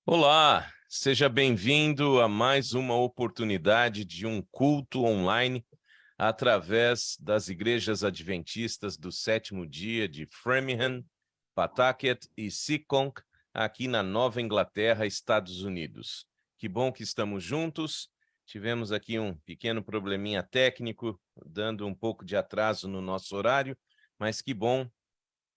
Olá, seja bem-vindo a mais uma oportunidade de um culto online através das igrejas adventistas do sétimo dia de Framingham, Pawtucket e Seekonk, aqui na Nova Inglaterra, Estados Unidos. Que bom que estamos juntos. Tivemos aqui um pequeno probleminha técnico, dando um pouco de atraso no nosso horário, mas que bom,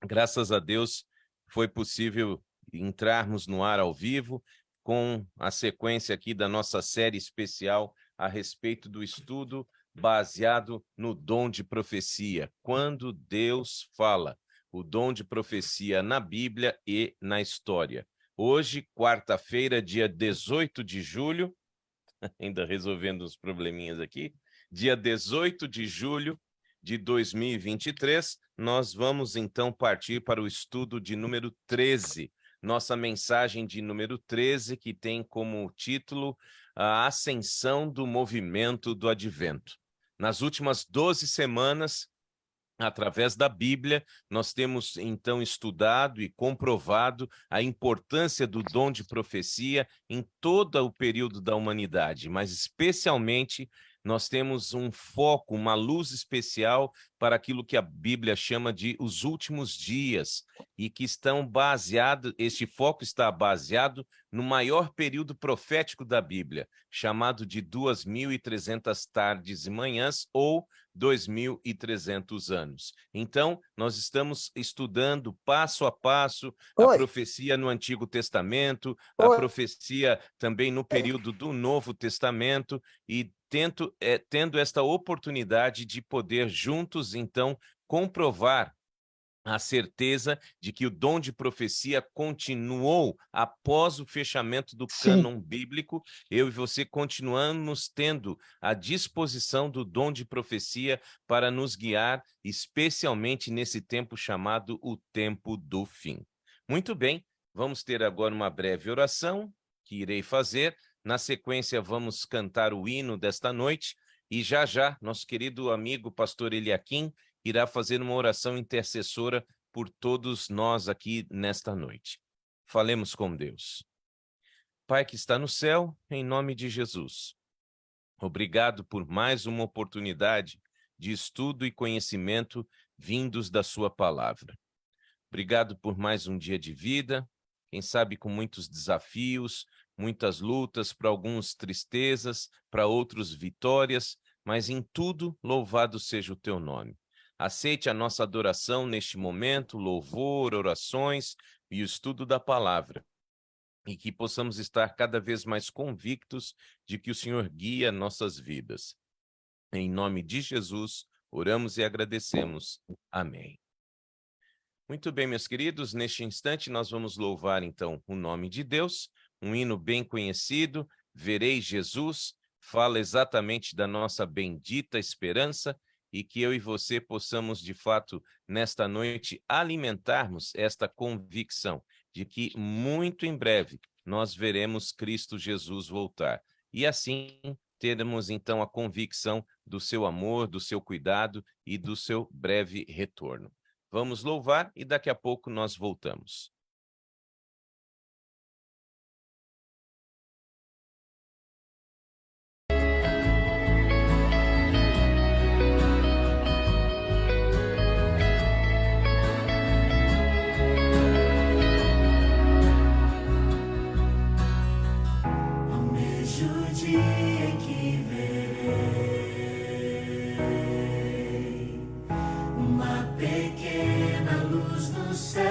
graças a Deus, foi possível entrarmos no ar ao vivo com a sequência aqui da nossa série especial a respeito do estudo baseado no dom de profecia. Quando Deus fala, o dom de profecia na Bíblia e na história. Hoje, quarta-feira, dia 18 de julho, ainda resolvendo os probleminhas aqui, dia 18 de julho de 2023, nós vamos então partir para o estudo de número 13, nossa mensagem de número 13, que tem como título a ascensão do movimento do advento. Nas últimas 12 semanas, através da Bíblia, nós temos então estudado e comprovado a importância do dom de profecia em todo o período da humanidade, mas especialmente nós temos um foco, uma luz especial para aquilo que a Bíblia chama de os últimos dias, e que este foco está baseado no maior período profético da Bíblia, chamado de 2.300 tardes e manhãs, ou 2.300 anos. Então, nós estamos estudando passo a passo a Oi, profecia no Antigo Testamento, a oi. profecia também no período do Novo Testamento, e tendo esta oportunidade de poder juntos, então, comprovar a certeza de que o dom de profecia continuou após o fechamento do Sim, cânon bíblico. Eu e você continuamos tendo a disposição do dom de profecia para nos guiar, especialmente nesse tempo chamado o tempo do fim. Muito bem, vamos ter agora uma breve oração que irei fazer. Na sequência, vamos cantar o hino desta noite e já nosso querido amigo pastor Eliakim irá fazer uma oração intercessora por todos nós aqui nesta noite. Falemos com Deus. Pai que está no céu, em nome de Jesus, obrigado por mais uma oportunidade de estudo e conhecimento vindos da sua palavra. Obrigado por mais um dia de vida, quem sabe com muitos desafios, muitas lutas, para alguns tristezas, para outros vitórias, mas em tudo louvado seja o teu nome. Aceite a nossa adoração neste momento, louvor, orações e o estudo da palavra, e que possamos estar cada vez mais convictos de que o Senhor guia nossas vidas. Em nome de Jesus, oramos e agradecemos. Amém. Muito bem, meus queridos, neste instante nós vamos louvar então o nome de Deus, um hino bem conhecido, Verei Jesus, fala exatamente da nossa bendita esperança, e que eu e você possamos, de fato, nesta noite, alimentarmos esta convicção de que muito em breve nós veremos Cristo Jesus voltar. E assim teremos então a convicção do seu amor, do seu cuidado e do seu breve retorno. Vamos louvar e daqui a pouco nós voltamos. Almejo o dia em que verei uma pequena luz no céu,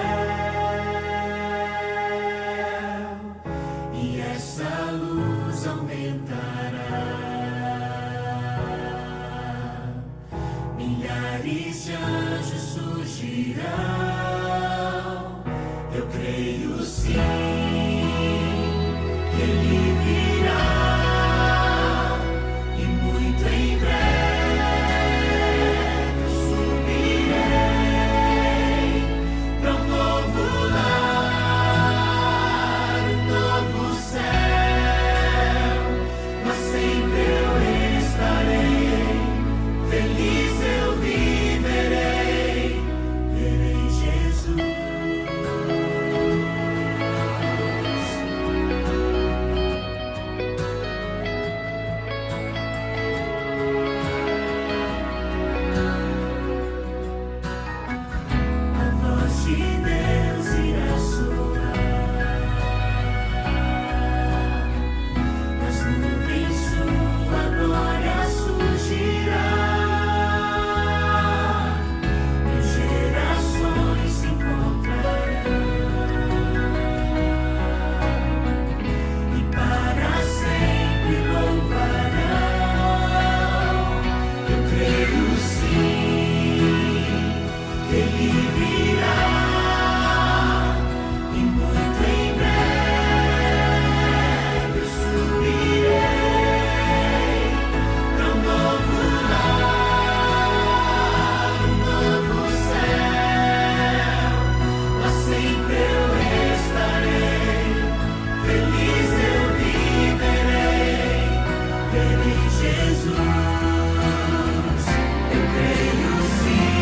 e essa luz aumentará. Milhares de anjos surgirão. Eu creio sim que Ele virá, e muito em breve eu subirei para um novo lar, um novo céu, mas sempre eu estarei feliz, eu viverei, verei Jesus. Ele virá e muito em breve eu subirei para um novo lar, um novo céu. Lá sempre eu estarei, feliz eu viverei, verei Jesus. Eu creio sim,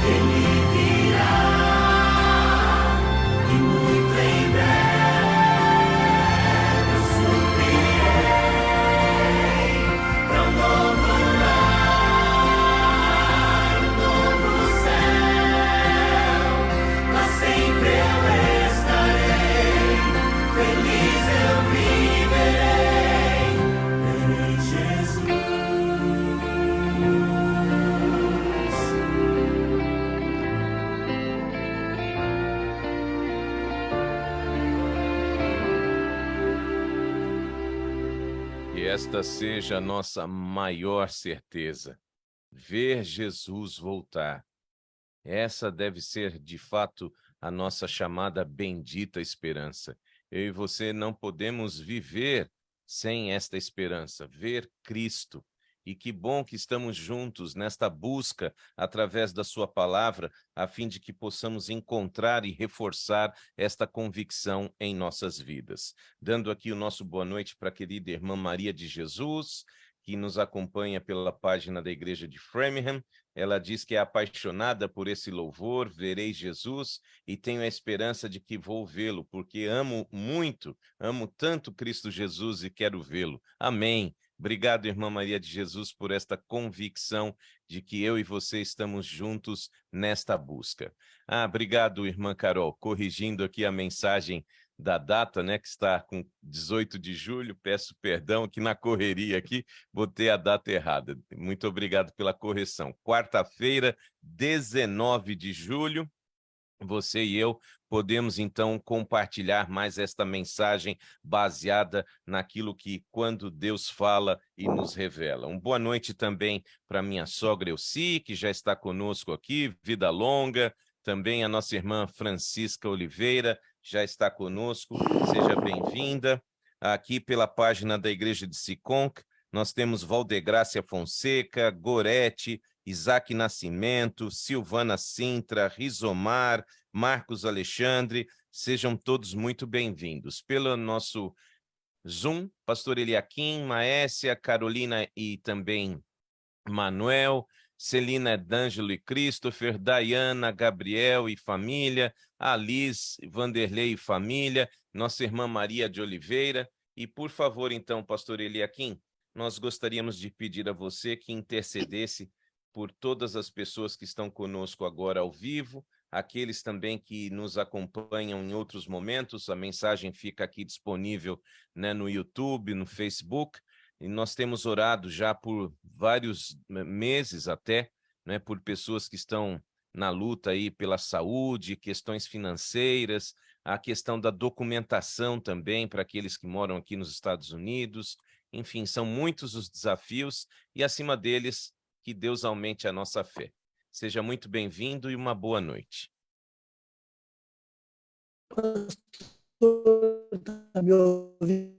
Ele virá e muito em breve eu subirei para um novo lar, um novo céu. Lá sempre eu estarei, feliz eu viverei, verei Jesus. Que esta seja a nossa maior certeza, ver Jesus voltar. Essa deve ser, de fato, a nossa chamada bendita esperança. Eu e você não podemos viver sem esta esperança, ver Cristo. E que bom que estamos juntos nesta busca através da sua palavra, a fim de que possamos encontrar e reforçar esta convicção em nossas vidas. Dando aqui o nosso boa noite para a querida irmã Maria de Jesus, que nos acompanha pela página da Igreja de Framingham. Ela diz que é apaixonada por esse louvor, verei Jesus, e tenho a esperança de que vou vê-lo, porque amo muito, amo tanto Cristo Jesus e quero vê-lo. Amém. Obrigado, irmã Maria de Jesus, por esta convicção de que eu e você estamos juntos nesta busca. Obrigado, irmã Carol, corrigindo aqui a mensagem da data, né, que está com 18 de julho, peço perdão que na correria aqui botei a data errada. Muito obrigado pela correção. Quarta-feira, 19 de julho, você e eu podemos, então, compartilhar mais esta mensagem baseada naquilo que, quando Deus fala e nos revela. Boa noite também para minha sogra Elci, que já está conosco aqui, vida longa. Também a nossa irmã Francisca Oliveira já está conosco, seja bem-vinda. Aqui pela página da Igreja de Siconc, nós temos Valdegrácia Fonseca, Gorete, Isaac Nascimento, Silvana Sintra, Rizomar, Marcos Alexandre, sejam todos muito bem-vindos. Pelo nosso Zoom, Pastor Eliakim, Maécia, Carolina e também Manuel, Celina D'Angelo e Christopher, Dayana, Gabriel e família, Alice, Vanderlei e família, nossa irmã Maria de Oliveira. E, por favor, então, Pastor Eliakim, nós gostaríamos de pedir a você que intercedesse por todas as pessoas que estão conosco agora ao vivo, aqueles também que nos acompanham em outros momentos. A mensagem fica aqui disponível, né, no YouTube, no Facebook, e nós temos orado já por vários meses até, né, por pessoas que estão na luta aí pela saúde, questões financeiras, a questão da documentação também para aqueles que moram aqui nos Estados Unidos. Enfim, são muitos os desafios e, acima deles, que Deus aumente a nossa fé. Seja muito bem-vindo e uma boa noite. Pastor, está me ouvindo?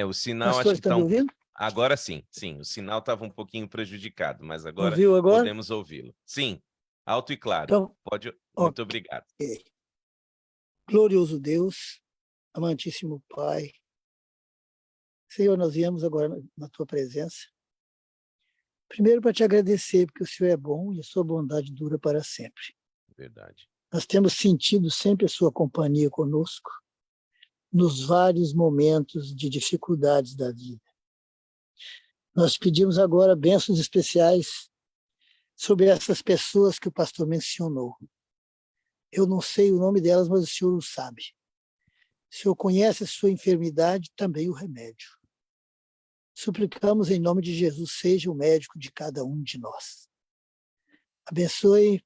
O sinal Pastor, acho que está me ouvindo? Agora sim, o sinal estava um pouquinho prejudicado, mas agora Ouviu agora? podemos ouvi-lo. Sim, alto e claro. Então, Pode. Muito obrigado. Glorioso Deus, amantíssimo Pai, Senhor, nós viemos agora na Tua presença, primeiro para Te agradecer, porque o Senhor é bom e a Sua bondade dura para sempre. Verdade. Nós temos sentido sempre a Sua companhia conosco, nos vários momentos de dificuldades da vida. Nós pedimos agora bênçãos especiais sobre essas pessoas que o pastor mencionou. Eu não sei o nome delas, mas o Senhor o sabe. O Senhor conhece a sua enfermidade, também o remédio. Suplicamos em nome de Jesus, seja o médico de cada um de nós. Abençoe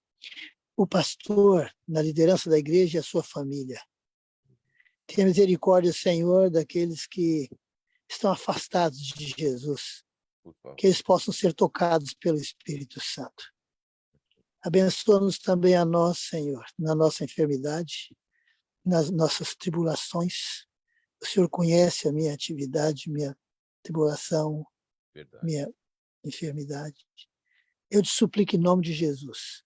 o pastor na liderança da igreja e a sua família. Tenha misericórdia, Senhor, daqueles que estão afastados de Jesus, que eles possam ser tocados pelo Espírito Santo. Abençoa-nos também a nós, Senhor, na nossa enfermidade, nas nossas tribulações. O Senhor conhece a minha atividade, minha tribulação, Verdade. minha enfermidade. Eu te suplico em nome de Jesus,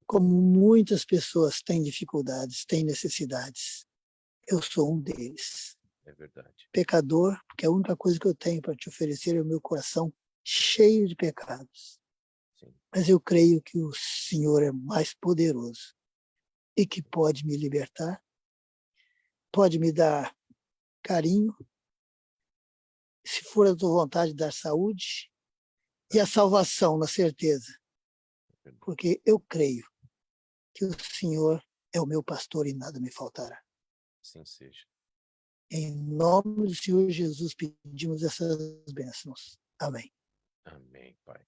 como muitas pessoas têm dificuldades, têm necessidades, eu sou um deles. É verdade. Pecador, porque a única coisa que eu tenho para te oferecer é o meu coração cheio de pecados. Sim. Mas eu creio que o Senhor é mais poderoso e que pode me libertar, pode me dar carinho, se for a tua vontade, dar saúde e a salvação, na certeza, porque eu creio que o Senhor é o meu pastor e nada me faltará. Assim seja. Em nome do Senhor Jesus pedimos essas bênçãos. Amém. Amém, Pai.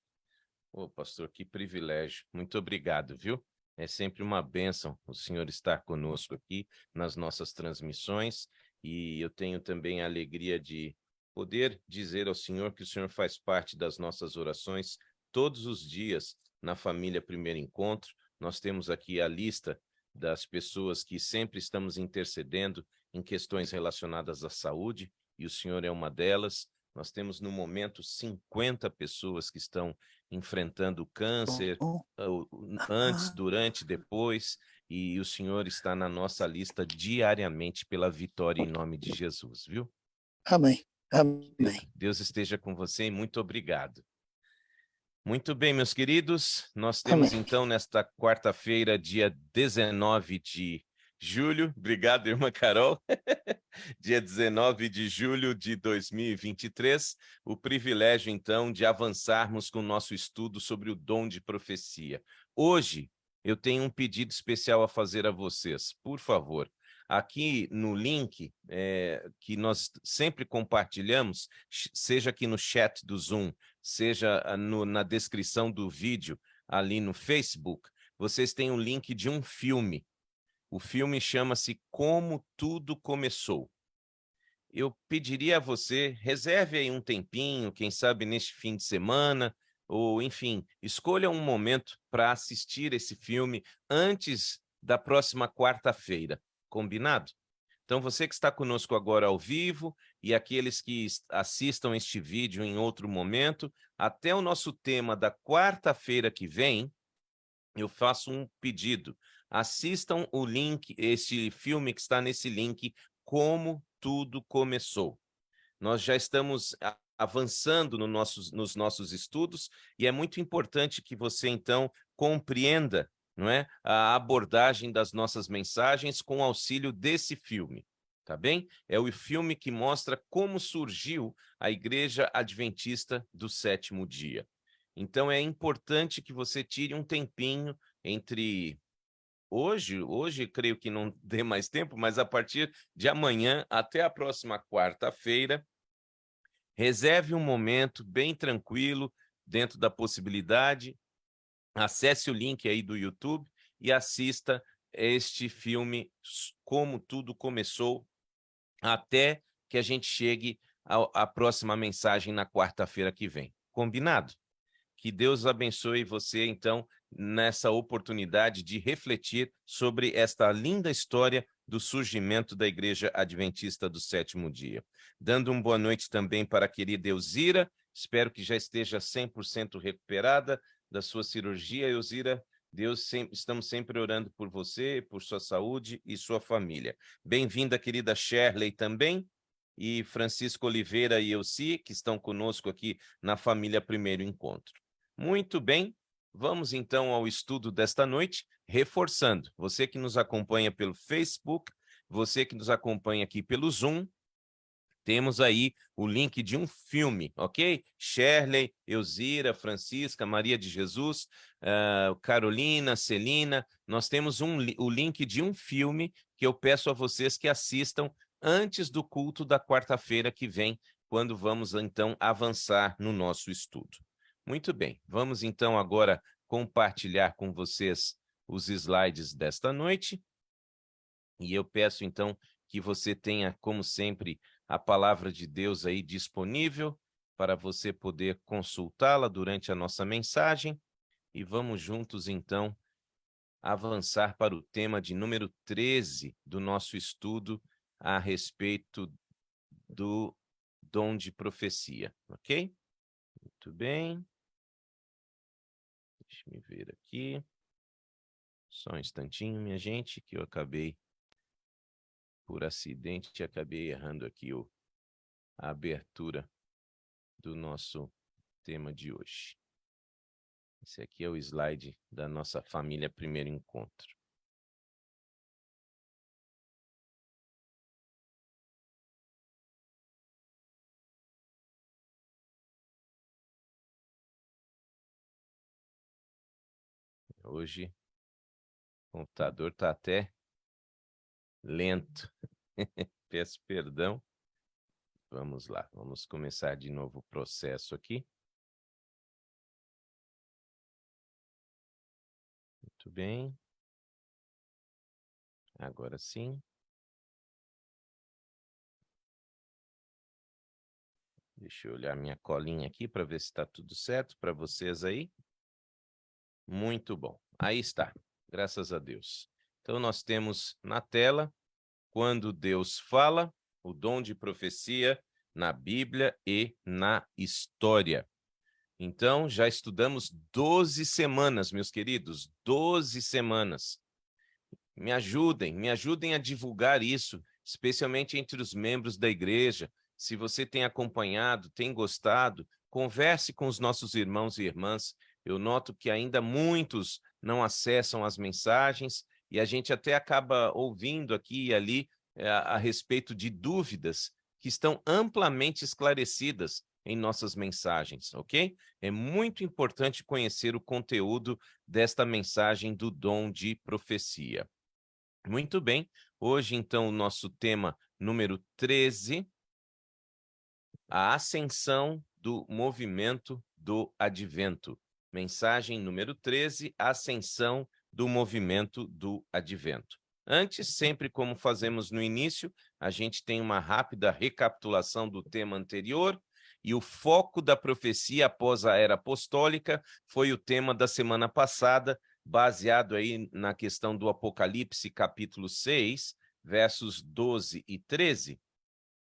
Ô, pastor, que privilégio. Muito obrigado, viu? É sempre uma bênção o senhor estar conosco aqui nas nossas transmissões, e eu tenho também a alegria de poder dizer ao senhor que o senhor faz parte das nossas orações todos os dias na família Primeiro Encontro. Nós temos aqui a lista das pessoas que sempre estamos intercedendo em questões relacionadas à saúde, e o senhor é uma delas. Nós temos, no momento, 50 pessoas que estão enfrentando câncer, antes, durante, depois, e o senhor está na nossa lista diariamente pela vitória em nome de Jesus, viu? Amém. Amém. Deus esteja com você e muito obrigado. Muito bem, meus queridos, nós temos Amém. então nesta quarta-feira, dia 19 de julho, obrigado, irmã Carol, dia 19 de julho de 2023, o privilégio então de avançarmos com o nosso estudo sobre o dom de profecia. Hoje eu tenho um pedido especial a fazer a vocês, por favor. Aqui no link que nós sempre compartilhamos, seja aqui no chat do Zoom, seja na descrição do vídeo ali no Facebook, vocês têm um link de um filme. O filme chama-se Como Tudo Começou. Eu pediria a você, reserve aí um tempinho, quem sabe neste fim de semana, ou enfim, escolha um momento para assistir esse filme antes da próxima quarta-feira. Combinado? Então, você que está conosco agora ao vivo e aqueles que assistam este vídeo em outro momento, até o nosso tema da quarta-feira que vem, eu faço um pedido. Assistam o link, este filme que está nesse link, Como Tudo Começou. Nós já estamos avançando nos nossos estudos e é muito importante que você, então, compreenda, não é, a abordagem das nossas mensagens com o auxílio desse filme, tá bem? É o filme que mostra como surgiu a Igreja Adventista do Sétimo Dia. Então, é importante que você tire um tempinho entre hoje creio que não dê mais tempo, mas a partir de amanhã até a próxima quarta-feira, reserve um momento bem tranquilo, dentro da possibilidade, acesse o link aí do YouTube e assista este filme Como Tudo Começou, até que a gente chegue à próxima mensagem na quarta-feira que vem. Combinado? Que Deus abençoe você, então, nessa oportunidade de refletir sobre esta linda história do surgimento da Igreja Adventista do Sétimo Dia. Dando uma boa noite também para a querida Elzira, espero que já esteja 100% recuperada da sua cirurgia. Elzira, estamos sempre orando por você, por sua saúde e sua família. Bem-vinda, querida Shirley, também, e Francisco Oliveira e Elci, que estão conosco aqui na família Primeiro Encontro. Muito bem, vamos então ao estudo desta noite, reforçando, você que nos acompanha pelo Facebook, você que nos acompanha aqui pelo Zoom, temos aí o link de um filme, ok? Shirley, Elzira, Francisca, Maria de Jesus, Carolina, Celina, nós temos o link de um filme que eu peço a vocês que assistam antes do culto da quarta-feira que vem, quando vamos então avançar no nosso estudo. Muito bem, vamos então agora compartilhar com vocês os slides desta noite. E eu peço então que você tenha, como sempre, a palavra de Deus aí disponível para você poder consultá-la durante a nossa mensagem. e vamos juntos, então, avançar para o tema de número 13 do nosso estudo a respeito do dom de profecia, ok? Muito bem. Deixa eu ver aqui. Só um instantinho, minha gente, que eu acabei, por acidente, acabei errando aqui a abertura do nosso tema de hoje. Esse aqui é o slide da nossa família Primeiro Encontro. Hoje o computador está até lento. Peço perdão. Vamos lá, vamos começar de novo o processo aqui. Muito bem. Agora sim. Deixa eu olhar minha colinha aqui para ver se está tudo certo para vocês aí. Muito bom. Aí está. Graças a Deus. Então, nós temos na tela, quando Deus fala, o dom de profecia na Bíblia e na história. Então, já estudamos 12 semanas, meus queridos, 12 semanas. Me ajudem a divulgar isso, especialmente entre os membros da igreja. Se você tem acompanhado, tem gostado, converse com os nossos irmãos e irmãs. Eu noto que ainda muitos não acessam as mensagens e a gente até acaba ouvindo aqui e ali a respeito de dúvidas que estão amplamente esclarecidas em nossas mensagens, ok? É muito importante conhecer o conteúdo desta mensagem do dom de profecia. Muito bem, hoje então o nosso tema número 13, a ascensão do movimento do advento. Mensagem número 13, a ascensão do movimento do advento. Antes, sempre como fazemos no início, a gente tem uma rápida recapitulação do tema anterior, e o foco da profecia após a era apostólica foi o tema da semana passada, baseado aí na questão do Apocalipse, capítulo 6, versos 12 e 13.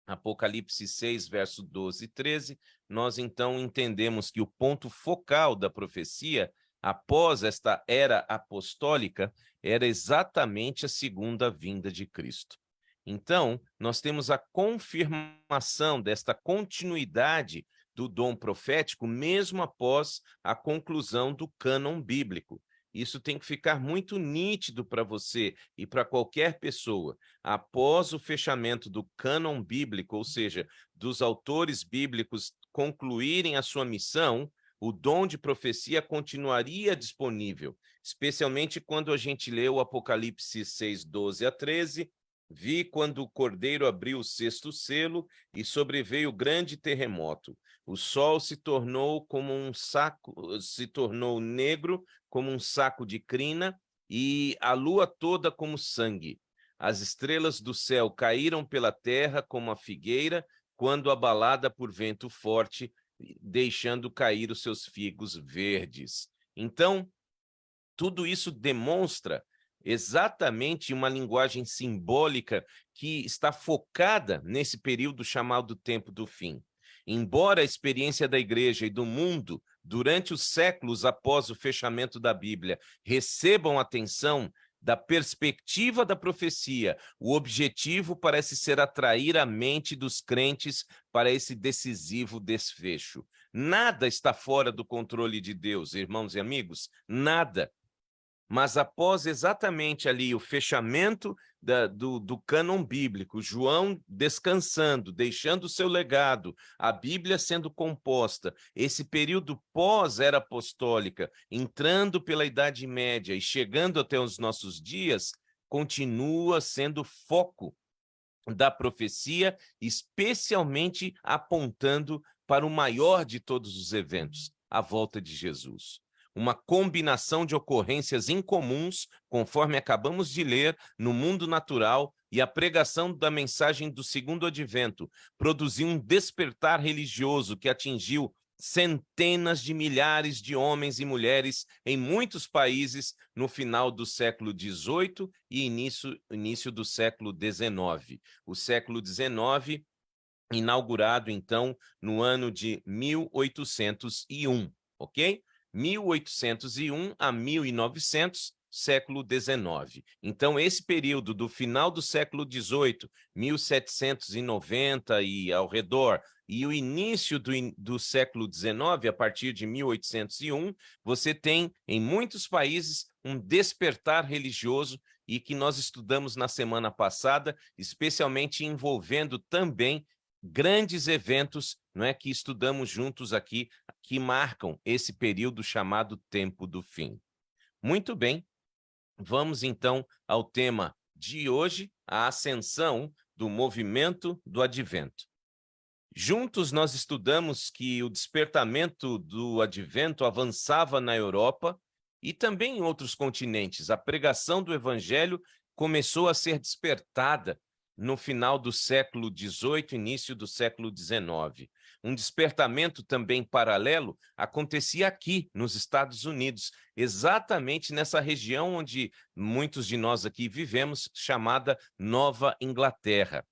Apocalipse 6, verso 12 e 13, nós então entendemos que o ponto focal da profecia, após esta era apostólica, era exatamente a segunda vinda de Cristo. Então, nós temos a confirmação desta continuidade do dom profético, mesmo após a conclusão do cânon bíblico. Isso tem que ficar muito nítido para você e para qualquer pessoa. Após o fechamento do cânon bíblico, ou seja, dos autores bíblicos concluírem a sua missão, o dom de profecia continuaria disponível, especialmente quando a gente lê o Apocalipse 6, 12 a 13, vi quando o Cordeiro abriu o sexto selo e sobreveio grande terremoto. O sol se tornou negro como um saco de crina e a lua toda como sangue. As estrelas do céu caíram pela terra como a figueira quando abalada por vento forte, deixando cair os seus figos verdes. Então, tudo isso demonstra exatamente uma linguagem simbólica que está focada nesse período chamado tempo do fim. Embora a experiência da igreja e do mundo, durante os séculos após o fechamento da Bíblia, recebam atenção da perspectiva da profecia, o objetivo parece ser atrair a mente dos crentes para esse decisivo desfecho. Nada está fora do controle de Deus, irmãos e amigos, nada. Mas após exatamente ali o fechamento do cânon bíblico, João descansando, deixando o seu legado, a Bíblia sendo composta, esse período pós-era apostólica, entrando pela Idade Média e chegando até os nossos dias, continua sendo foco da profecia, especialmente apontando para o maior de todos os eventos, a volta de Jesus. Uma combinação de ocorrências incomuns, conforme acabamos de ler, no mundo natural, e a pregação da mensagem do segundo advento produziu um despertar religioso que atingiu centenas de milhares de homens e mulheres em muitos países no final do século XVIII e início do século XIX. O século XIX, inaugurado, então, no ano de 1801, ok? 1801 a 1900, século XIX. Então, esse período do final do século XVIII, 1790 e ao redor, e o início do século XIX, a partir de 1801, você tem, em muitos países, um despertar religioso e que nós estudamos na semana passada, especialmente envolvendo também grandes eventos, não é, que estudamos juntos aqui, que marcam esse período chamado Tempo do Fim. Muito bem, vamos então ao tema de hoje, a ascensão do movimento do Advento. Juntos nós estudamos que o despertamento do Advento avançava na Europa e também em outros continentes. A pregação do Evangelho começou a ser despertada no final do século XVIII, início do século XIX. Um despertamento também paralelo acontecia aqui, nos Estados Unidos, exatamente nessa região onde muitos de nós aqui vivemos, chamada Nova Inglaterra.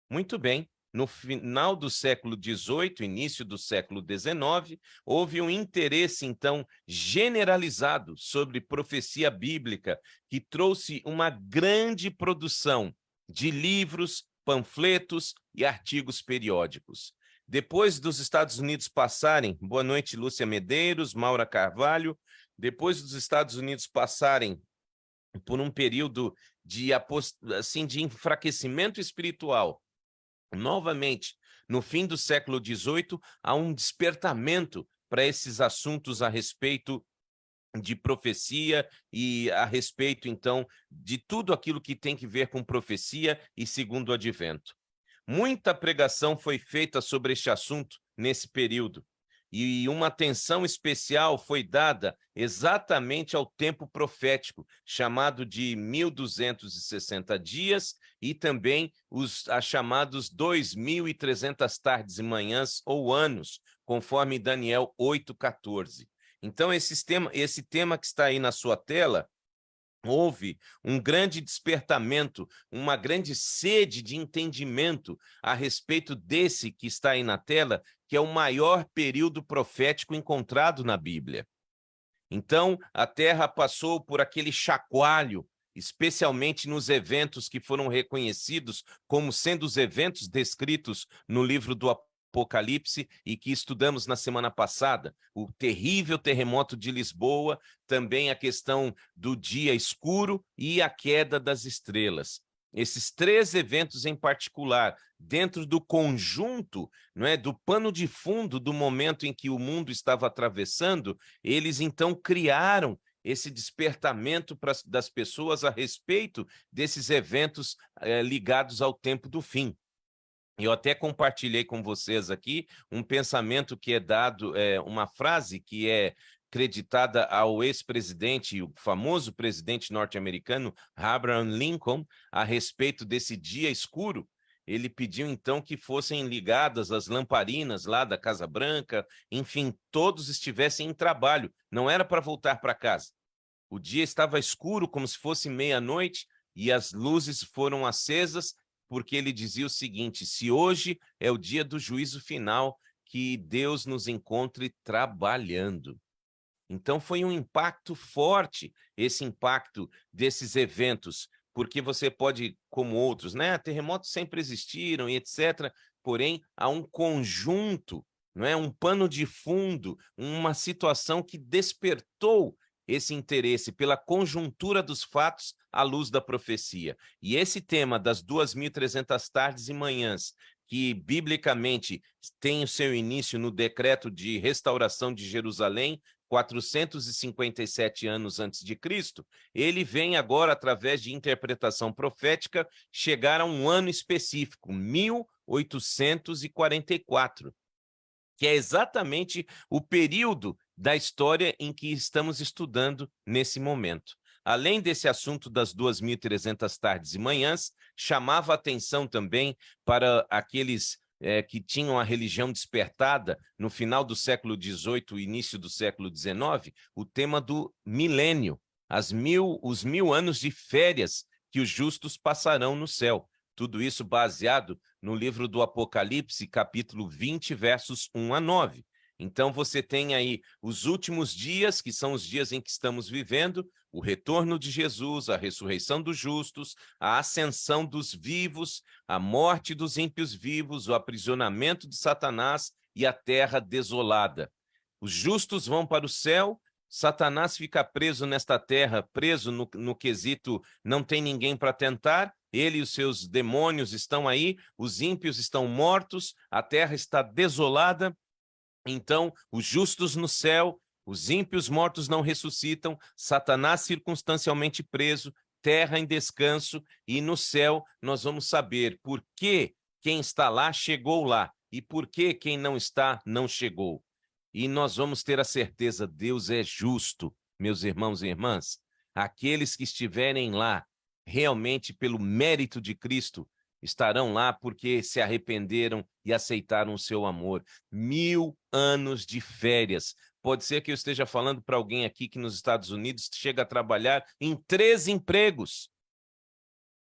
Muito bem, no final do século XVIII, início do século XIX, houve um interesse, então, generalizado sobre profecia bíblica, que trouxe uma grande produção de livros, panfletos e artigos periódicos. Depois dos Estados Unidos passarem, boa noite, Lúcia Medeiros, Maura Carvalho, depois dos Estados Unidos passarem por um período de enfraquecimento espiritual, novamente, no fim do século XVIII, há um despertamento para esses assuntos a respeito de profecia e a respeito, então, de tudo aquilo que tem que ver com profecia e segundo o advento. Muita pregação foi feita sobre este assunto nesse período, e uma atenção especial foi dada exatamente ao tempo profético, chamado de 1260 dias, e também as chamados 2300 tardes e manhãs ou anos, conforme Daniel 8:14. Então, esse tema que está aí na sua tela, houve um grande despertamento, uma grande sede de entendimento a respeito desse que está aí na tela, que é o maior período profético encontrado na Bíblia. Então, a Terra passou por aquele chacoalho, especialmente nos eventos que foram reconhecidos como sendo os eventos descritos no livro do Apocalipse e que estudamos na semana passada, o terrível terremoto de Lisboa, também a questão do dia escuro e a queda das estrelas. Esses três eventos em particular, dentro do conjunto, não é, do pano de fundo do momento em que o mundo estava atravessando, eles então criaram esse despertamento das pessoas a respeito desses eventos ligados ao tempo do fim. Eu até compartilhei com vocês aqui um pensamento que é dado, uma frase que é creditada ao ex-presidente, o famoso presidente norte-americano Abraham Lincoln, a respeito desse dia escuro. Ele pediu, então, que fossem ligadas as lamparinas lá da Casa Branca, enfim, todos estivessem em trabalho, não era para voltar para casa. O dia estava escuro, como se fosse meia-noite, e as luzes foram acesas, porque ele dizia o seguinte: se hoje é o dia do juízo final, que Deus nos encontre trabalhando. Então foi um impacto forte, esse impacto desses eventos, porque você pode, como outros, né? Terremotos sempre existiram e etc., porém há um conjunto, não é? Um pano de fundo, uma situação que despertou esse interesse pela conjuntura dos fatos à luz da profecia. E esse tema das 2300 tardes e manhãs, que biblicamente tem o seu início no decreto de restauração de Jerusalém, 457 anos antes de Cristo, ele vem agora, através de interpretação profética, chegar a um ano específico, 1844, que é exatamente o período da história em que estamos estudando nesse momento. Além desse assunto das 2300 tardes e manhãs, chamava atenção também para aqueles que tinham a religião despertada no final do século XVIII, início do século XIX, o tema do milênio, os 1000 anos de férias que os justos passarão no céu. Tudo isso baseado no livro do Apocalipse, capítulo 20, versos 1 a 9. Então você tem aí os últimos dias, que são os dias em que estamos vivendo, o retorno de Jesus, a ressurreição dos justos, a ascensão dos vivos, a morte dos ímpios vivos, o aprisionamento de Satanás e a terra desolada. Os justos vão para o céu, Satanás fica preso nesta terra, preso no quesito não tem ninguém para tentar, ele e os seus demônios estão aí, os ímpios estão mortos, a terra está desolada. Então, os justos no céu, os ímpios mortos não ressuscitam, Satanás circunstancialmente preso, terra em descanso, e no céu nós vamos saber por que quem está lá chegou lá e por que quem não está não chegou. E nós vamos ter a certeza, Deus é justo, meus irmãos e irmãs. Aqueles que estiverem lá, realmente pelo mérito de Cristo, estarão lá porque se arrependeram e aceitaram o seu amor. 1000 anos de férias. Pode ser que eu esteja falando para alguém aqui que nos Estados Unidos chega a trabalhar em 3 empregos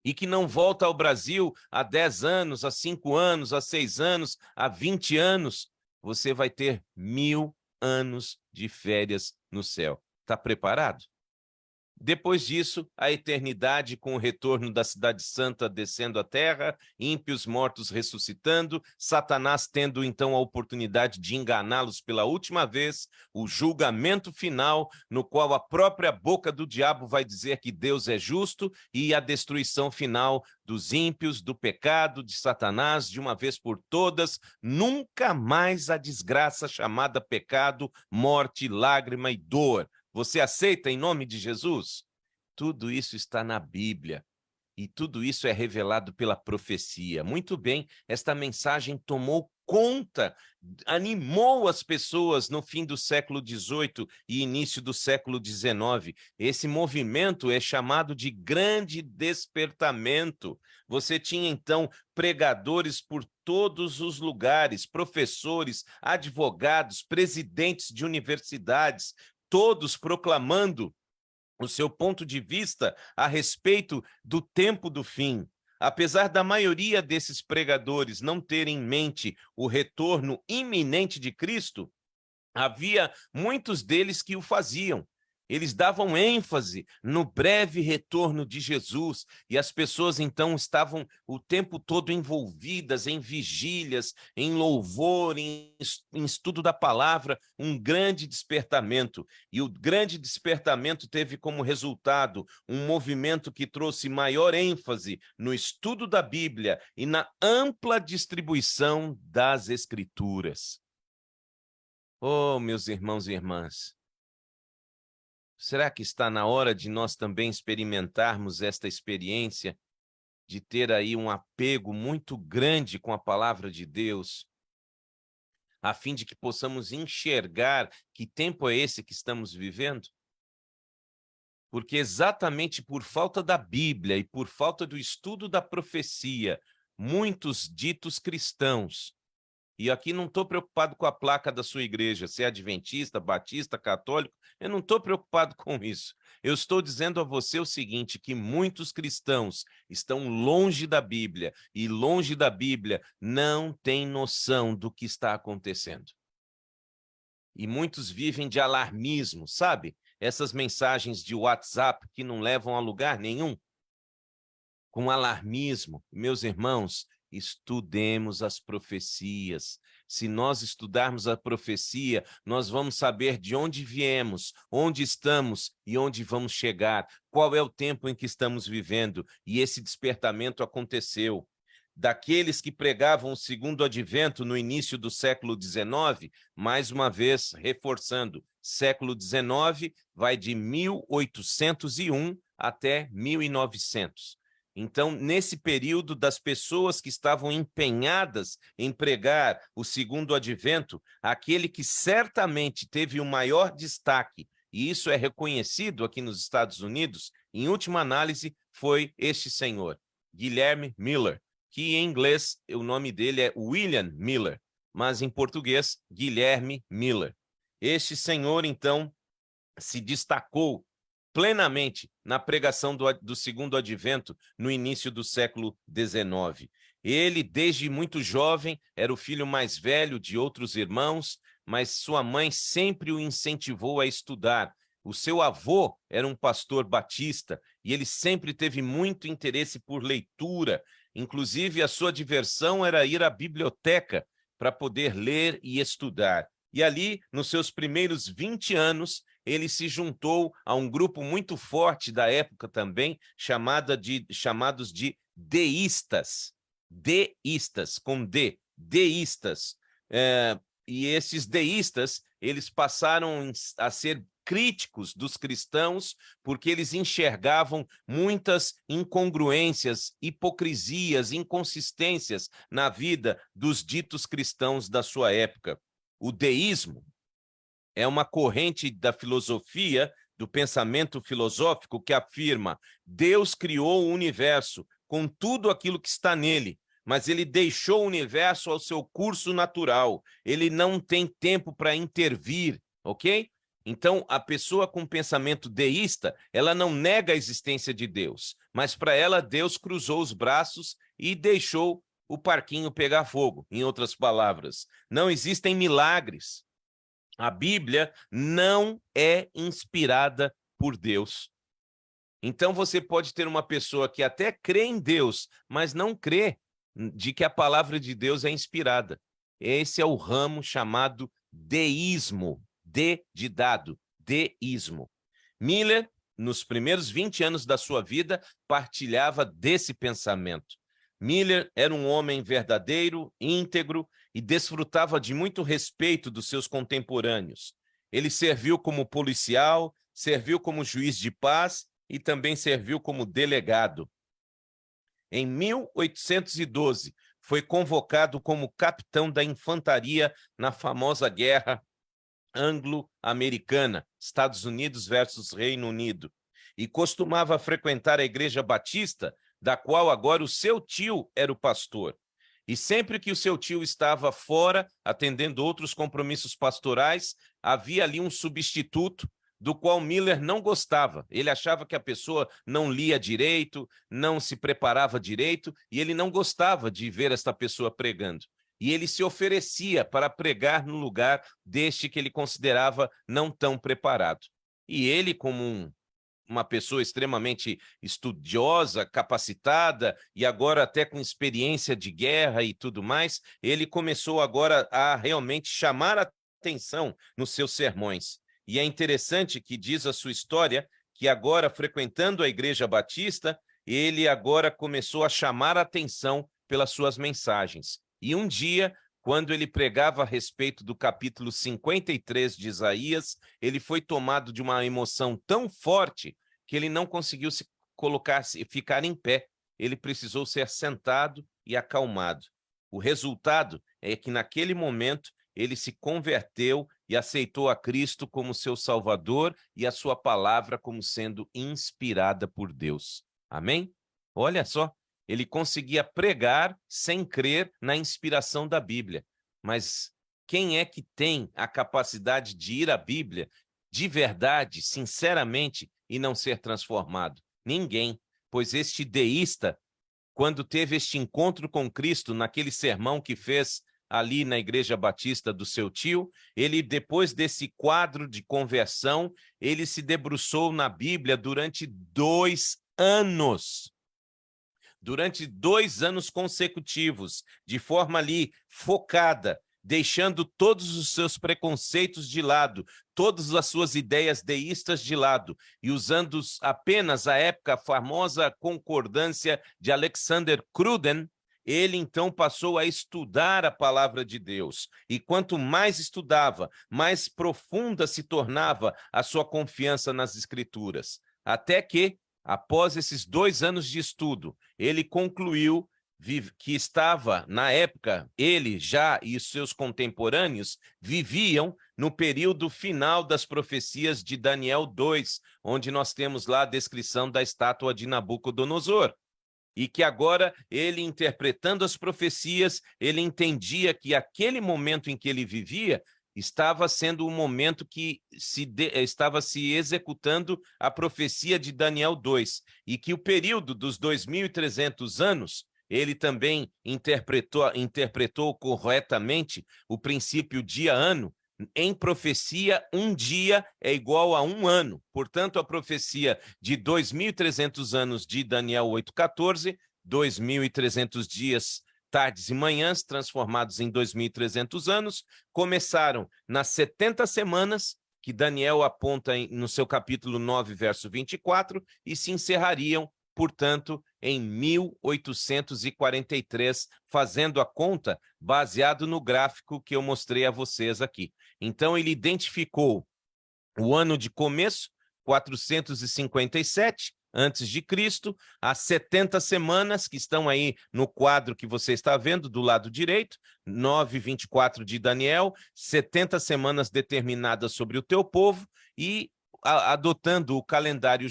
e que não volta ao Brasil há 10 anos, há 5 anos, há 6 anos, há 20 anos. Você vai ter 1000 anos de férias no céu. Está preparado? Depois disso, a eternidade com o retorno da cidade santa descendo à terra, ímpios mortos ressuscitando, Satanás tendo então a oportunidade de enganá-los pela última vez, o julgamento final, no qual a própria boca do diabo vai dizer que Deus é justo, e a destruição final dos ímpios, do pecado, de Satanás, de uma vez por todas, nunca mais a desgraça chamada pecado, morte, lágrima e dor. Você aceita em nome de Jesus? Tudo isso está na Bíblia e tudo isso é revelado pela profecia. Muito bem, esta mensagem tomou conta, animou as pessoas no fim do século XVIII e início do século XIX. Esse movimento é chamado de Grande Despertamento. Você tinha, então, pregadores por todos os lugares, professores, advogados, presidentes de universidades, todos proclamando o seu ponto de vista a respeito do tempo do fim. Apesar da maioria desses pregadores não terem em mente o retorno iminente de Cristo, havia muitos deles que o faziam. Eles davam ênfase no breve retorno de Jesus, e as pessoas então estavam o tempo todo envolvidas em vigílias, em louvor, em estudo da palavra, um grande despertamento. E o grande despertamento teve como resultado um movimento que trouxe maior ênfase no estudo da Bíblia e na ampla distribuição das Escrituras. Oh, meus irmãos e irmãs, será que está na hora de nós também experimentarmos esta experiência de ter aí um apego muito grande com a palavra de Deus, a fim de que possamos enxergar que tempo é esse que estamos vivendo? Porque exatamente por falta da Bíblia e por falta do estudo da profecia, muitos ditos cristãos, e aqui não estou preocupado com a placa da sua igreja, se é adventista, batista, católico, eu não estou preocupado com isso. Eu estou dizendo a você o seguinte, que muitos cristãos estão longe da Bíblia, e longe da Bíblia não têm noção do que está acontecendo. E muitos vivem de alarmismo, sabe? Essas mensagens de WhatsApp que não levam a lugar nenhum. Com alarmismo, meus irmãos, estudemos as profecias. Se nós estudarmos a profecia, nós vamos saber de onde viemos, onde estamos e onde vamos chegar, qual é o tempo em que estamos vivendo. E esse despertamento aconteceu. Daqueles que pregavam o segundo advento no início do século XIX, mais uma vez reforçando, século XIX vai de 1801 até 1900. Então, nesse período das pessoas que estavam empenhadas em pregar o segundo advento, aquele que certamente teve o maior destaque, e isso é reconhecido aqui nos Estados Unidos, em última análise, foi este senhor, Guilherme Miller, que em inglês o nome dele é William Miller, mas em português, Guilherme Miller. Este senhor, então, se destacou plenamente na pregação do segundo advento no início do século XIX. Ele, desde muito jovem, era o filho mais velho de outros irmãos, mas sua mãe sempre o incentivou a estudar. O seu avô era um pastor batista e ele sempre teve muito interesse por leitura. Inclusive, a sua diversão era ir à biblioteca para poder ler e estudar. E ali, nos seus primeiros 20 anos, ele se juntou a um grupo muito forte da época também, chamados de deístas. Deístas, com D, deístas. E esses deístas, eles passaram a ser críticos dos cristãos, porque eles enxergavam muitas incongruências, hipocrisias, inconsistências na vida dos ditos cristãos da sua época. O deísmo é uma corrente da filosofia, do pensamento filosófico, que afirma: Deus criou o universo com tudo aquilo que está nele, mas ele deixou o universo ao seu curso natural. Ele não tem tempo para intervir, ok? Então, a pessoa com pensamento deísta, ela não nega a existência de Deus, mas para ela Deus cruzou os braços e deixou o parquinho pegar fogo. Em outras palavras, não existem milagres. A Bíblia não é inspirada por Deus. Então você pode ter uma pessoa que até crê em Deus, mas não crê de que a palavra de Deus é inspirada. Esse é o ramo chamado deísmo. De dado, deísmo. Miller, nos primeiros 20 anos da sua vida, partilhava desse pensamento. Miller era um homem verdadeiro, íntegro e desfrutava de muito respeito dos seus contemporâneos. Ele serviu como policial, serviu como juiz de paz e também serviu como delegado. Em 1812, foi convocado como capitão da infantaria na famosa guerra anglo-americana, Estados Unidos versus Reino Unido, e costumava frequentar a igreja batista, da qual agora o seu tio era o pastor. E sempre que o seu tio estava fora, atendendo outros compromissos pastorais, havia ali um substituto, do qual Miller não gostava. Ele achava que a pessoa não lia direito, não se preparava direito, e ele não gostava de ver esta pessoa pregando. E ele se oferecia para pregar no lugar deste que ele considerava não tão preparado. E ele, como uma pessoa extremamente estudiosa, capacitada, e agora até com experiência de guerra e tudo mais, ele começou agora a realmente chamar a atenção nos seus sermões. E é interessante que diz a sua história que agora, frequentando a Igreja Batista, ele agora começou a chamar a atenção pelas suas mensagens. E um dia, quando ele pregava a respeito do capítulo 53 de Isaías, ele foi tomado de uma emoção tão forte que ele não conseguiu ficar em pé. Ele precisou ser sentado e acalmado. O resultado é que, naquele momento, ele se converteu e aceitou a Cristo como seu Salvador e a sua palavra como sendo inspirada por Deus. Amém? Olha só. Ele conseguia pregar sem crer na inspiração da Bíblia. Mas quem é que tem a capacidade de ir à Bíblia de verdade, sinceramente, e não ser transformado? Ninguém, pois este deísta, quando teve este encontro com Cristo, naquele sermão que fez ali na Igreja Batista do seu tio, ele, depois desse quadro de conversão, ele se debruçou na Bíblia durante 2 anos. Durante 2 anos consecutivos, de forma ali focada, deixando todos os seus preconceitos de lado, todas as suas ideias deístas de lado, e usando apenas a época famosa concordância de Alexander Cruden, ele então passou a estudar a palavra de Deus. E quanto mais estudava, mais profunda se tornava a sua confiança nas Escrituras. Até que, após esses 2 anos de estudo, ele concluiu que estava, na época, ele já e os seus contemporâneos viviam no período final das profecias de Daniel 2, onde nós temos lá a descrição da estátua de Nabucodonosor. E que agora ele, interpretando as profecias, ele entendia que aquele momento em que ele vivia estava sendo o momento que estava se executando a profecia de Daniel 2, e que o período dos 2.300 anos, ele também interpretou corretamente o princípio dia-ano. Em profecia, um dia é igual a um ano. Portanto, a profecia de 2.300 anos de Daniel 8,14, 2.300 dias, tardes e manhãs, transformados em 2.300 anos, começaram nas 70 semanas, que Daniel aponta no seu capítulo 9, verso 24, e se encerrariam, portanto, em 1843, fazendo a conta baseado no gráfico que eu mostrei a vocês aqui. Então, ele identificou o ano de começo, 457 antes de Cristo, as 70 semanas que estão aí no quadro que você está vendo do lado direito, 9:24 de Daniel, 70 semanas determinadas sobre o teu povo, e adotando o calendário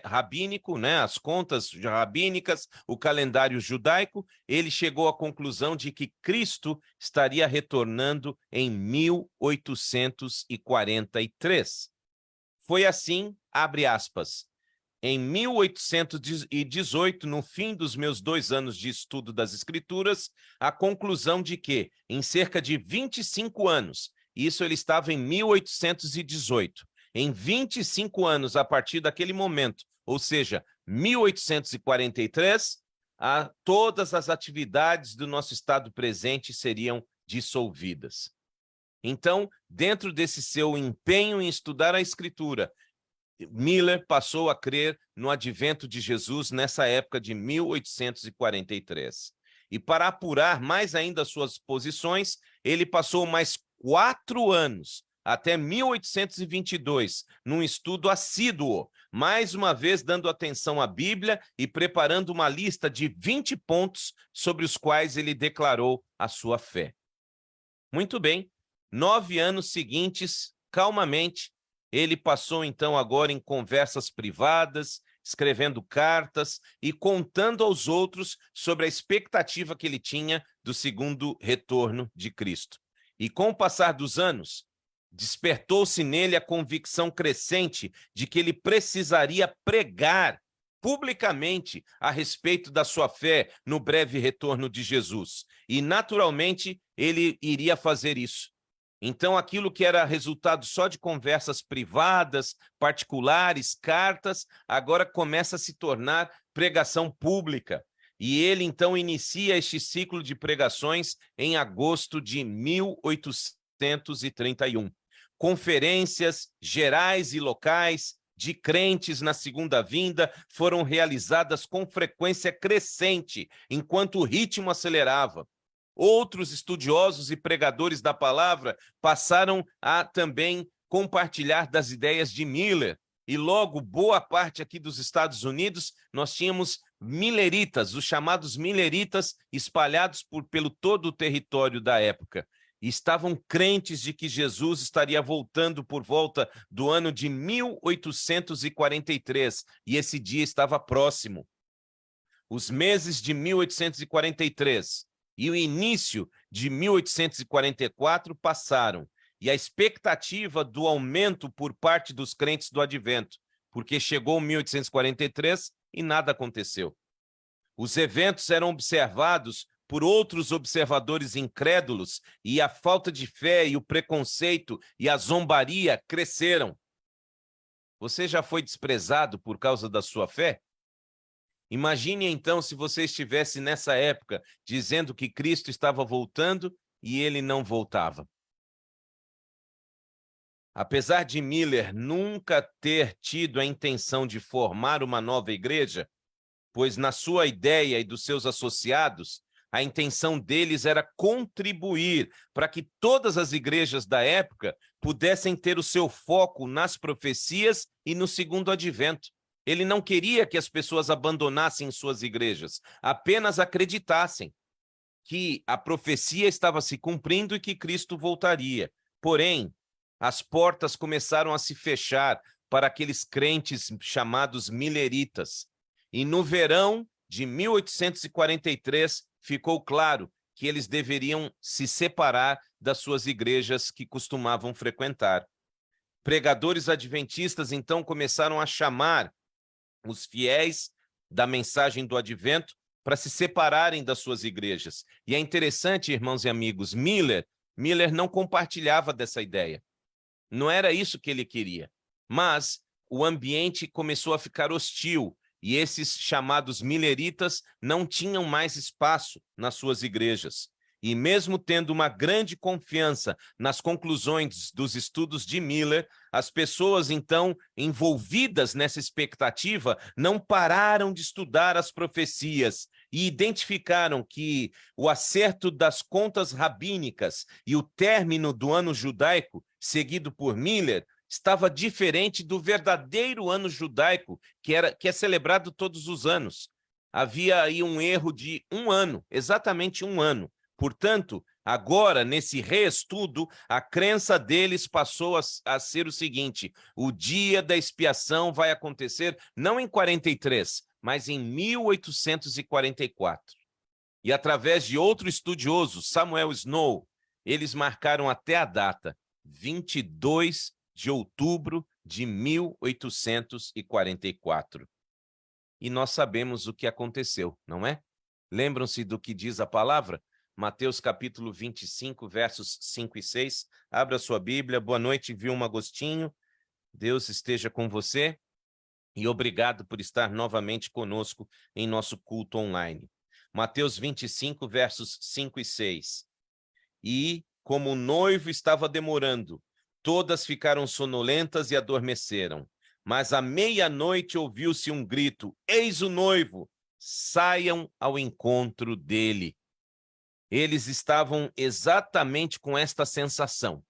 rabínico, né, as contas rabínicas, o calendário judaico, ele chegou à conclusão de que Cristo estaria retornando em 1843. Foi assim, abre aspas, em 1818, no fim dos meus 2 anos de estudo das Escrituras, a conclusão de que, em cerca de 25 anos, isso ele estava em 1818, em 25 anos a partir daquele momento, ou seja, 1843, todas as atividades do nosso estado presente seriam dissolvidas. Então, dentro desse seu empenho em estudar a Escritura, Miller passou a crer no advento de Jesus nessa época de 1843. E para apurar mais ainda as suas posições, ele passou mais 4 anos, até 1822, num estudo assíduo, mais uma vez dando atenção à Bíblia e preparando uma lista de 20 pontos sobre os quais ele declarou a sua fé. Muito bem, 9 anos seguintes, calmamente, ele passou então agora em conversas privadas, escrevendo cartas e contando aos outros sobre a expectativa que ele tinha do segundo retorno de Cristo. E com o passar dos anos, despertou-se nele a convicção crescente de que ele precisaria pregar publicamente a respeito da sua fé no breve retorno de Jesus. E, naturalmente, ele iria fazer isso. Então, aquilo que era resultado só de conversas privadas, particulares, cartas, agora começa a se tornar pregação pública. E ele, então, inicia este ciclo de pregações em agosto de 1831. Conferências gerais e locais de crentes na segunda vinda foram realizadas com frequência crescente, enquanto o ritmo acelerava. Outros estudiosos e pregadores da palavra passaram a também compartilhar das ideias de Miller. E logo, boa parte aqui dos Estados Unidos, nós tínhamos milleritas, os chamados milleritas, espalhados pelo todo o território da época. E estavam crentes de que Jesus estaria voltando por volta do ano de 1843, e esse dia estava próximo. Os meses de 1843 e o início de 1844 passaram, e a expectativa do aumento por parte dos crentes do advento, porque chegou 1843 e nada aconteceu. Os eventos eram observados por outros observadores incrédulos, e a falta de fé e o preconceito e a zombaria cresceram. Você já foi desprezado por causa da sua fé? Imagine então se você estivesse nessa época dizendo que Cristo estava voltando e ele não voltava. Apesar de Miller nunca ter tido a intenção de formar uma nova igreja, pois na sua ideia e dos seus associados, a intenção deles era contribuir para que todas as igrejas da época pudessem ter o seu foco nas profecias e no segundo advento. Ele não queria que as pessoas abandonassem suas igrejas, apenas acreditassem que a profecia estava se cumprindo e que Cristo voltaria. Porém, as portas começaram a se fechar para aqueles crentes chamados milleritas. E no verão de 1843, ficou claro que eles deveriam se separar das suas igrejas que costumavam frequentar. Pregadores adventistas, então, começaram a chamar os fiéis da mensagem do advento para se separarem das suas igrejas. E é interessante, irmãos e amigos, Miller não compartilhava dessa ideia. Não era isso que ele queria. Mas o ambiente começou a ficar hostil e esses chamados milleritas não tinham mais espaço nas suas igrejas. E mesmo tendo uma grande confiança nas conclusões dos estudos de Miller, as pessoas, então, envolvidas nessa expectativa, não pararam de estudar as profecias e identificaram que o acerto das contas rabínicas e o término do ano judaico, seguido por Miller, estava diferente do verdadeiro ano judaico, que é celebrado todos os anos. Havia aí um erro de um ano, exatamente um ano. Portanto, agora, nesse reestudo, a crença deles passou a ser o seguinte: o dia da expiação vai acontecer não em 43, mas em 1844. E através de outro estudioso, Samuel Snow, eles marcaram até a data, 22 de outubro de 1844. E nós sabemos o que aconteceu, não é? Lembram-se do que diz a palavra? Mateus capítulo 25, versos 5 e 6. Abra sua Bíblia. Boa noite, Vilma Agostinho. Deus esteja com você e obrigado por estar novamente conosco em nosso culto online. Mateus 25, versos 5 e 6. E, como o noivo estava demorando, todas ficaram sonolentas e adormeceram. Mas à meia-noite ouviu-se um grito: eis o noivo, saiam ao encontro dele. Eles estavam exatamente com esta sensação.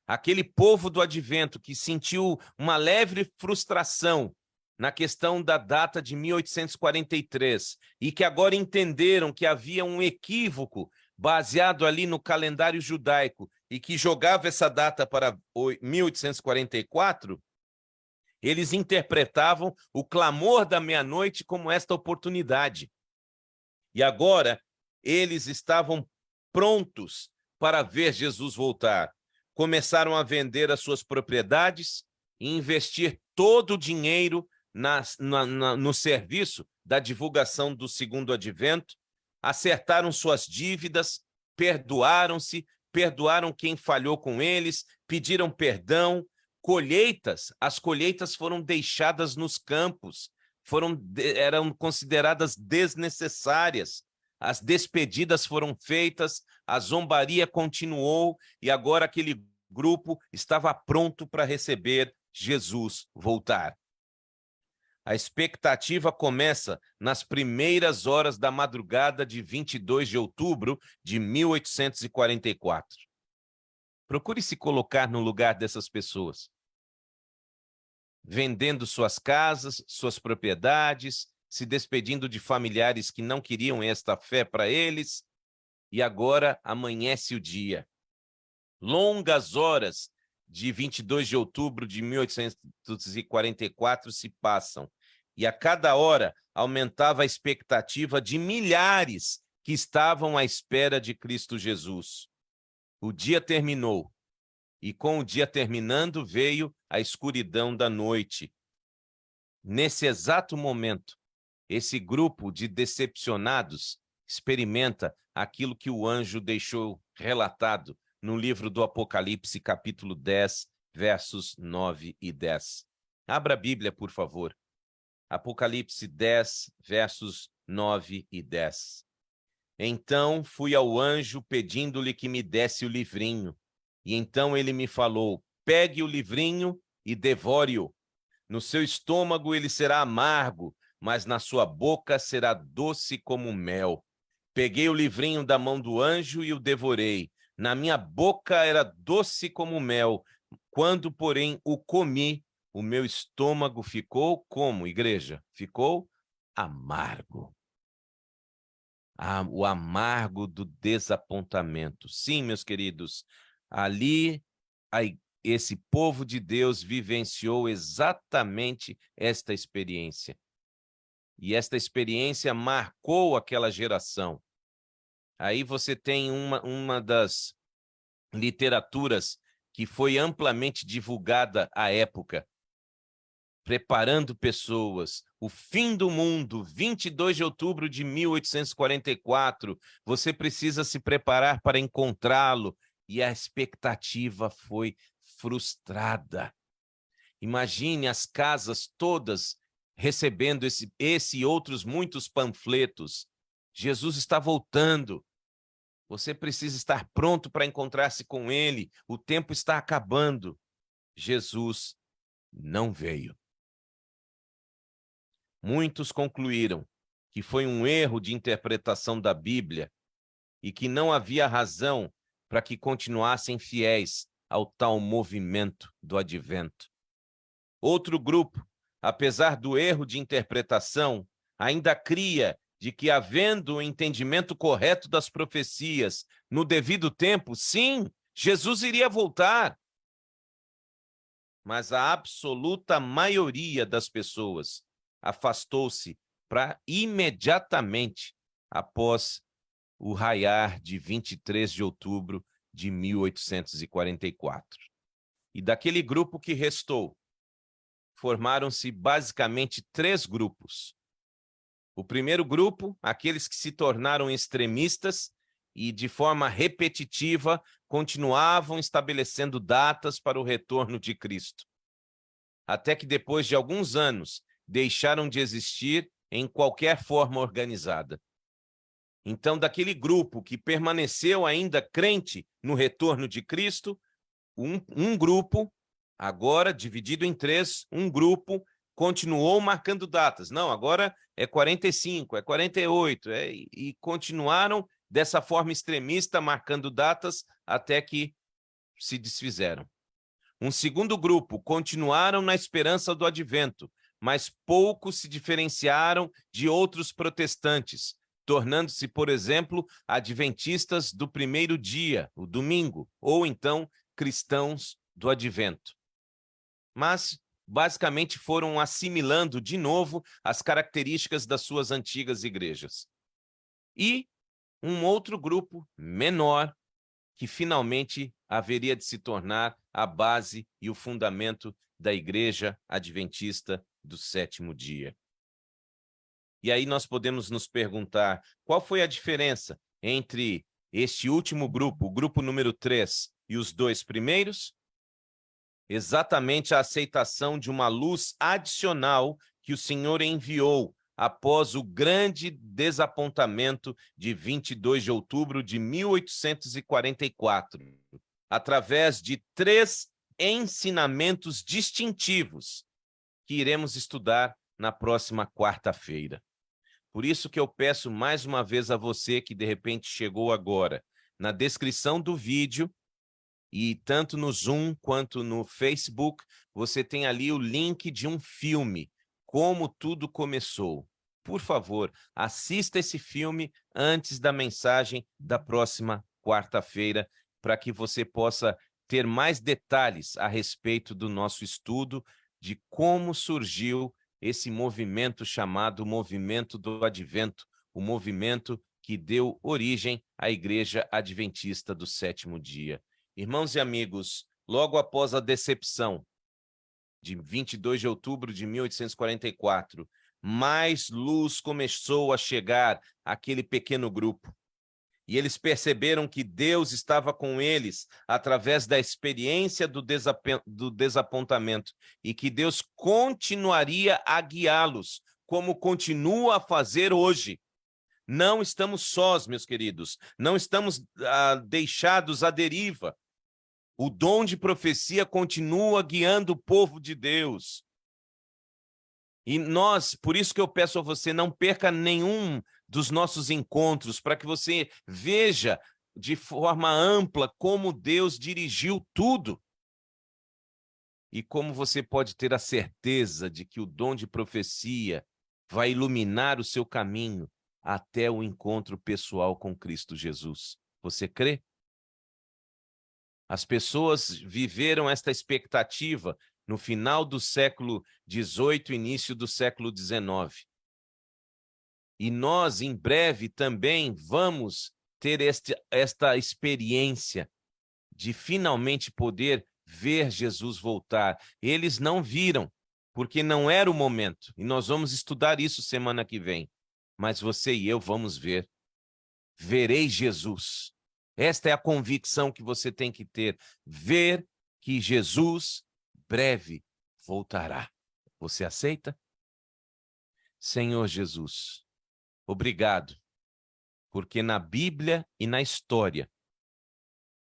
Aquele povo do advento que sentiu uma leve frustração na questão da data de 1843 e que agora entenderam que havia um equívoco baseado ali no calendário judaico e que jogava essa data para 1844, eles interpretavam o clamor da meia-noite como esta oportunidade. E agora eles estavam prontos para ver Jesus voltar. Começaram a vender as suas propriedades e investir todo o dinheiro no serviço da divulgação do segundo advento, acertaram suas dívidas, perdoaram-se, perdoaram quem falhou com eles, pediram perdão. As colheitas foram deixadas nos campos, eram consideradas desnecessárias. As despedidas foram feitas, a zombaria continuou e agora aquele grupo estava pronto para receber Jesus voltar. A expectativa começa nas primeiras horas da madrugada de 22 de outubro de 1844. Procure se colocar no lugar dessas pessoas. Vendendo suas casas, suas propriedades, se despedindo de familiares que não queriam esta fé para eles, e agora amanhece o dia. Longas horas de 22 de outubro de 1844 se passam, e a cada hora aumentava a expectativa de milhares que estavam à espera de Cristo Jesus. O dia terminou, e com o dia terminando veio a escuridão da noite. Nesse exato momento, esse grupo de decepcionados experimenta aquilo que o anjo deixou relatado no livro do Apocalipse, capítulo 10, versos 9 e 10. Abra a Bíblia, por favor. Apocalipse 10, versos 9 e 10. Então fui ao anjo pedindo-lhe que me desse o livrinho. E então ele me falou: pegue o livrinho e devore-o. No seu estômago ele será amargo, mas na sua boca será doce como mel. Peguei o livrinho da mão do anjo e o devorei. Na minha boca era doce como mel. Quando, porém, o comi, o meu estômago ficou como, igreja? Ficou amargo. O amargo do desapontamento. Sim, meus queridos, ali esse povo de Deus vivenciou exatamente esta experiência. E esta experiência marcou aquela geração. Aí você tem uma das literaturas que foi amplamente divulgada à época, preparando pessoas. O fim do mundo, 22 de outubro de 1844. Você precisa se preparar para encontrá-lo. E a expectativa foi frustrada. Imagine as casas todas recebendo esse e outros muitos panfletos. Jesus está voltando. Você precisa estar pronto para encontrar-se com ele. O tempo está acabando. Jesus não veio. Muitos concluíram que foi um erro de interpretação da Bíblia e que não havia razão para que continuassem fiéis ao tal movimento do advento. Outro grupo, apesar do erro de interpretação, ainda cria de que, havendo o entendimento correto das profecias no devido tempo, sim, Jesus iria voltar. Mas a absoluta maioria das pessoas afastou-se para imediatamente após o raiar de 23 de outubro de 1844. E daquele grupo que restou, formaram-se basicamente 3 grupos. O primeiro grupo, aqueles que se tornaram extremistas e, de forma repetitiva, continuavam estabelecendo datas para o retorno de Cristo. Até que, depois de alguns anos, deixaram de existir em qualquer forma organizada. Então, daquele grupo que permaneceu ainda crente no retorno de Cristo, um grupo, agora dividido em 3, um grupo continuou marcando datas. Não, agora é 45, é 48, e continuaram dessa forma extremista, marcando datas até que se desfizeram. Um segundo grupo continuaram na esperança do advento, mas poucos se diferenciaram de outros protestantes, tornando-se, por exemplo, adventistas do primeiro dia, o domingo, ou então cristãos do advento. Mas, basicamente, foram assimilando de novo as características das suas antigas igrejas. E um outro grupo menor, que finalmente haveria de se tornar a base e o fundamento da Igreja Adventista do Sétimo Dia. E aí nós podemos nos perguntar, qual foi a diferença entre este último grupo, o grupo número 3, e os 2 primeiros? Exatamente a aceitação de uma luz adicional que o Senhor enviou após o grande desapontamento de 22 de outubro de 1844, através de 3 ensinamentos distintivos que iremos estudar na próxima quarta-feira. Por isso que eu peço mais uma vez a você que de repente chegou agora, na descrição do vídeo, e tanto no Zoom quanto no Facebook, você tem ali o link de um filme, Como Tudo Começou. Por favor, assista esse filme antes da mensagem da próxima quarta-feira, para que você possa ter mais detalhes a respeito do nosso estudo, de como surgiu esse movimento chamado Movimento do Advento, o movimento que deu origem à Igreja Adventista do Sétimo Dia. Irmãos e amigos, logo após a decepção de 22 de outubro de 1844, mais luz começou a chegar àquele pequeno grupo. E eles perceberam que Deus estava com eles através da experiência do desapontamento e que Deus continuaria a guiá-los, como continua a fazer hoje. Não estamos sós, meus queridos, não estamos deixados à deriva. O dom de profecia continua guiando o povo de Deus. E nós, por isso que eu peço a você, não perca nenhum dos nossos encontros, para que você veja de forma ampla como Deus dirigiu tudo. E como você pode ter a certeza de que o dom de profecia vai iluminar o seu caminho até o encontro pessoal com Cristo Jesus. Você crê? As pessoas viveram esta expectativa no final do século XVIII, início do século XIX. E nós, em breve, também vamos ter esta experiência de finalmente poder ver Jesus voltar. Eles não viram, porque não era o momento. E nós vamos estudar isso semana que vem. Mas você e eu vamos ver. Verei Jesus. Esta é a convicção que você tem que ter. Ver que Jesus breve voltará. Você aceita? Senhor Jesus, obrigado, porque na Bíblia e na história,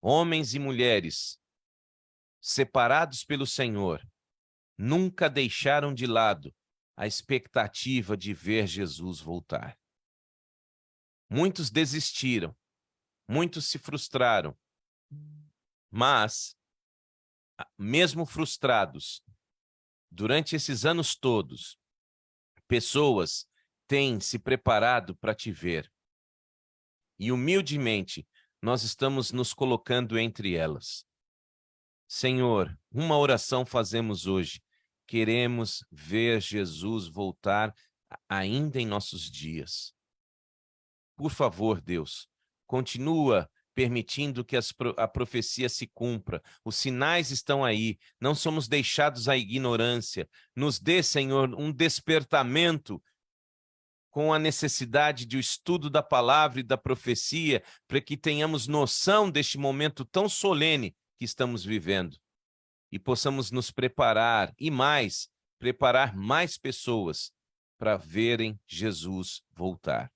homens e mulheres separados pelo Senhor nunca deixaram de lado a expectativa de ver Jesus voltar. Muitos desistiram, muitos se frustraram, mas, mesmo frustrados, durante esses anos todos, pessoas têm se preparado para te ver. E humildemente, nós estamos nos colocando entre elas. Senhor, uma oração fazemos hoje. Queremos ver Jesus voltar ainda em nossos dias. Por favor, Deus, continua permitindo que a profecia se cumpra. Os sinais estão aí, não somos deixados à ignorância. Nos dê, Senhor, um despertamento com a necessidade de o estudo da palavra e da profecia, para que tenhamos noção deste momento tão solene que estamos vivendo e possamos nos preparar e mais, preparar mais pessoas para verem Jesus voltar.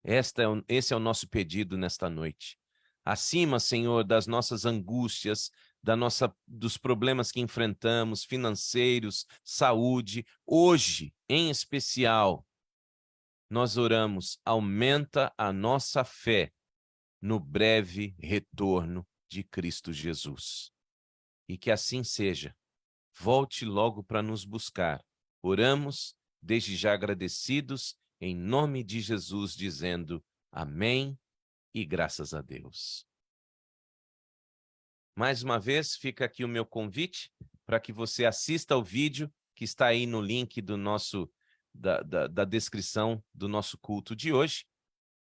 Esse é o nosso pedido nesta noite. Acima, Senhor, das nossas angústias, dos problemas que enfrentamos, financeiros, saúde, hoje, em especial, nós oramos, aumenta a nossa fé no breve retorno de Cristo Jesus. E que assim seja. Volte logo para nos buscar. Oramos, desde já agradecidos, em nome de Jesus, dizendo amém e graças a Deus. Mais uma vez, fica aqui o meu convite para que você assista ao vídeo que está aí no link do da descrição do nosso culto de hoje.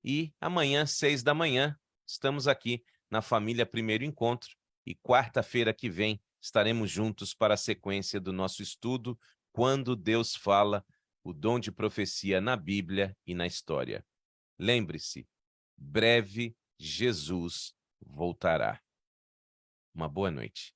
E amanhã, 6 da manhã, estamos aqui na Família Primeiro Encontro. E quarta-feira que vem estaremos juntos para a sequência do nosso estudo, Quando Deus Fala, o dom de profecia na Bíblia e na história. Lembre-se, breve Jesus voltará. Uma boa noite.